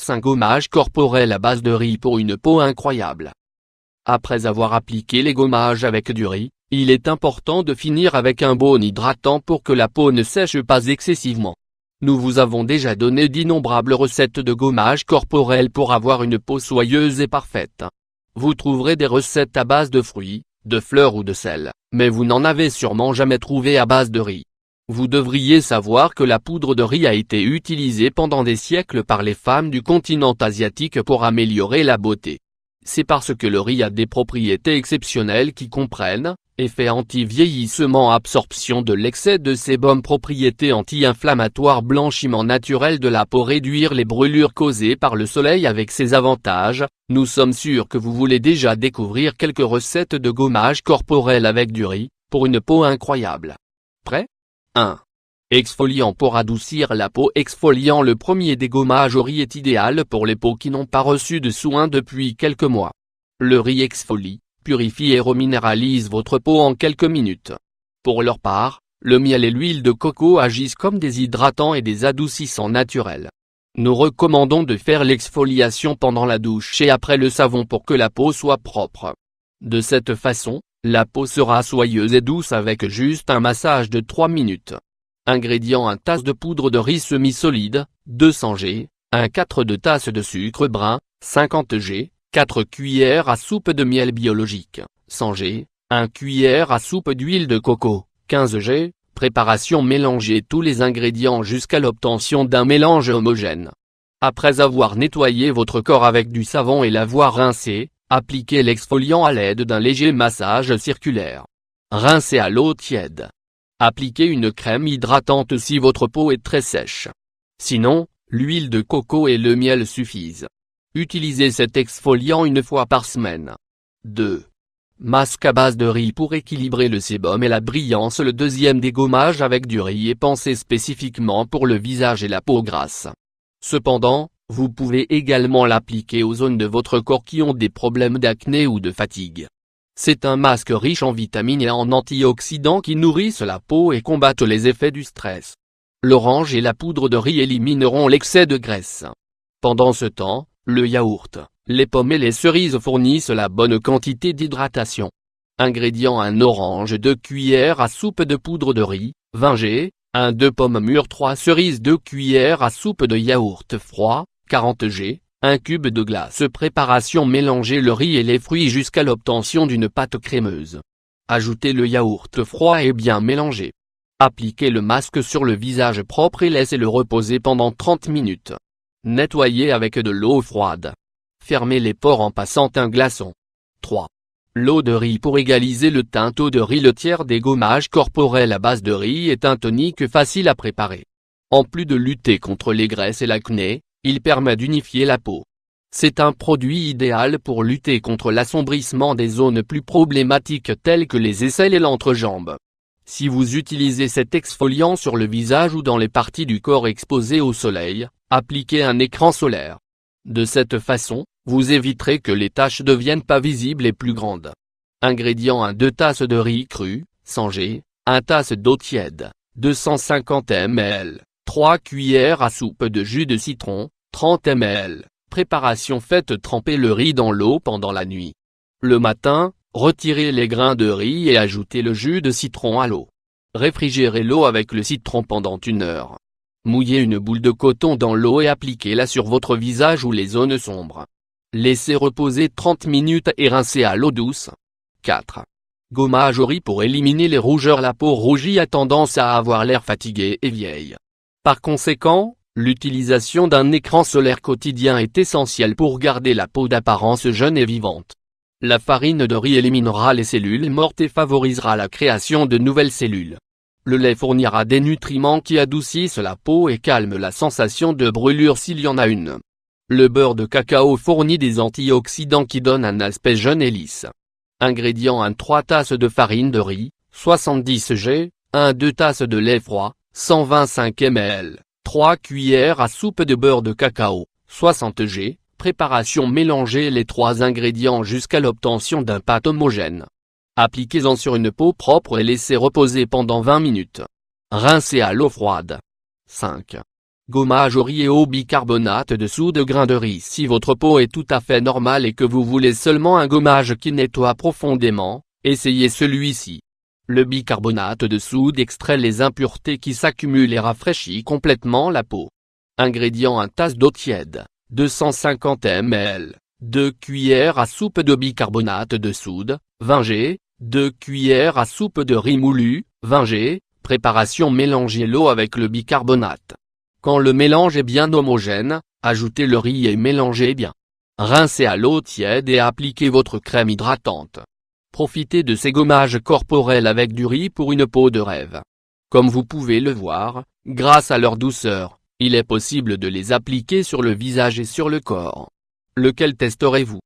Tips, un gommage corporel à base de riz pour une peau incroyable. Après avoir appliqué les gommages avec du riz, il est important de finir avec un baume hydratant pour que la peau ne sèche pas excessivement. Nous vous avons déjà donné d'innombrables recettes de gommage corporel pour avoir une peau soyeuse et parfaite. Vous trouverez des recettes à base de fruits, de fleurs ou de sel, mais vous n'en avez sûrement jamais trouvé à base de riz. Vous devriez savoir que la poudre de riz a été utilisée pendant des siècles par les femmes du continent asiatique pour améliorer la beauté. C'est parce que le riz a des propriétés exceptionnelles qui comprennent effet anti-vieillissement, absorption de l'excès de sébum, propriétés anti-inflammatoires, blanchiment naturel de la peau, réduire les brûlures causées par le soleil. Avec ces avantages, nous sommes sûrs que vous voulez déjà découvrir quelques recettes de gommage corporel avec du riz, pour une peau incroyable. Prêt ? 1. Exfoliant pour adoucir la peau. Exfoliant. Le premier dégommage au riz est idéal pour les peaux qui n'ont pas reçu de soins depuis quelques mois. Le riz exfolie, purifie et reminéralise votre peau en quelques minutes. Pour leur part, le miel et l'huile de coco agissent comme des hydratants et des adoucissants naturels. Nous recommandons de faire l'exfoliation pendant la douche et après le savon pour que la peau soit propre. De cette façon, la peau sera soyeuse et douce avec juste un massage de 3 minutes. Ingrédients: 1 tasse de poudre de riz semi-solide, 200 g, 1/4 de tasse de sucre brun, 50 g, 4 cuillères à soupe de miel biologique, 100 g, 1 cuillère à soupe d'huile de coco, 15 g. Préparation: mélangez tous les ingrédients jusqu'à l'obtention d'un mélange homogène. Après avoir nettoyé votre corps avec du savon et l'avoir rincé, appliquez l'exfoliant à l'aide d'un léger massage circulaire. Rincez à l'eau tiède. Appliquez une crème hydratante si votre peau est très sèche. Sinon, l'huile de coco et le miel suffisent. Utilisez cet exfoliant une fois par semaine. 2. Masque à base de riz pour équilibrer le sébum et la brillance. Le deuxième dégommage avec du riz est pensé spécifiquement pour le visage et la peau grasse. Cependant, vous pouvez également l'appliquer aux zones de votre corps qui ont des problèmes d'acné ou de fatigue. C'est un masque riche en vitamines et en antioxydants qui nourrissent la peau et combattent les effets du stress. L'orange et la poudre de riz élimineront l'excès de graisse. Pendant ce temps, le yaourt, les pommes et les cerises fournissent la bonne quantité d'hydratation. Ingrédients: 1 orange, 2 cuillères à soupe de poudre de riz, 20 g, 2 pommes mûres, 3 cerises, 2 cuillères à soupe de yaourt froid, 40 g, 1 cube de glace. Préparation: mélangez le riz et les fruits jusqu'à l'obtention d'une pâte crémeuse. Ajoutez le yaourt froid et bien mélanger. Appliquez le masque sur le visage propre et laissez-le reposer pendant 30 minutes. Nettoyez avec de l'eau froide. Fermez les pores en passant un glaçon. 3. L'eau de riz pour égaliser le teint. Eau de riz. Le tiers dégommage corporel à base de riz est un tonique facile à préparer. En plus de lutter contre les graisses et l'acné, il permet d'unifier la peau. C'est un produit idéal pour lutter contre l'assombrissement des zones plus problématiques telles que les aisselles et l'entrejambe. Si vous utilisez cet exfoliant sur le visage ou dans les parties du corps exposées au soleil, appliquez un écran solaire. De cette façon, vous éviterez que les taches deviennent pas visibles et plus grandes. Ingrédients: 2 tasses de riz cru, 100 g, 1 tasse d'eau tiède, 250 ml, 3 cuillères à soupe de jus de citron, 30 ml. Préparation: faites tremper le riz dans l'eau pendant la nuit. Le matin, retirez les grains de riz et ajoutez le jus de citron à l'eau. Réfrigérez l'eau avec le citron pendant 1 heure. Mouillez une boule de coton dans l'eau et appliquez-la sur votre visage ou les zones sombres. Laissez reposer 30 minutes et rincez à l'eau douce. 4. Gommage au riz pour éliminer les rougeurs. La peau rougie a tendance à avoir l'air fatiguée et vieille. Par conséquent, l'utilisation d'un écran solaire quotidien est essentielle pour garder la peau d'apparence jeune et vivante. La farine de riz éliminera les cellules mortes et favorisera la création de nouvelles cellules. Le lait fournira des nutriments qui adoucissent la peau et calment la sensation de brûlure s'il y en a une. Le beurre de cacao fournit des antioxydants qui donnent un aspect jeune et lisse. Ingrédients: 3 tasses de farine de riz, 70 g, 2 tasses de lait froid, 125 ml, 3 cuillères à soupe de beurre de cacao, 60 g. Préparation: mélangez les 3 ingrédients jusqu'à l'obtention d'un pâte homogène. Appliquez-en sur une peau propre et laissez reposer pendant 20 minutes. Rincez à l'eau froide. 5. Gommage au riz et au bicarbonate de soude grain de riz. Si votre peau est tout à fait normale et que vous voulez seulement un gommage qui nettoie profondément, essayez celui-ci. Le bicarbonate de soude extrait les impuretés qui s'accumulent et rafraîchit complètement la peau. Ingrédients: 1 tasse d'eau tiède, 250 ml, 2 cuillères à soupe de bicarbonate de soude, 20 g, 2 cuillères à soupe de riz moulu, 20 g. Préparation: mélangez l'eau avec le bicarbonate. Quand le mélange est bien homogène, ajoutez le riz et mélangez bien. Rincez à l'eau tiède et appliquez votre crème hydratante. Profitez de ces gommages corporels avec du riz pour une peau de rêve. Comme vous pouvez le voir, grâce à leur douceur, il est possible de les appliquer sur le visage et sur le corps. Lequel testerez-vous?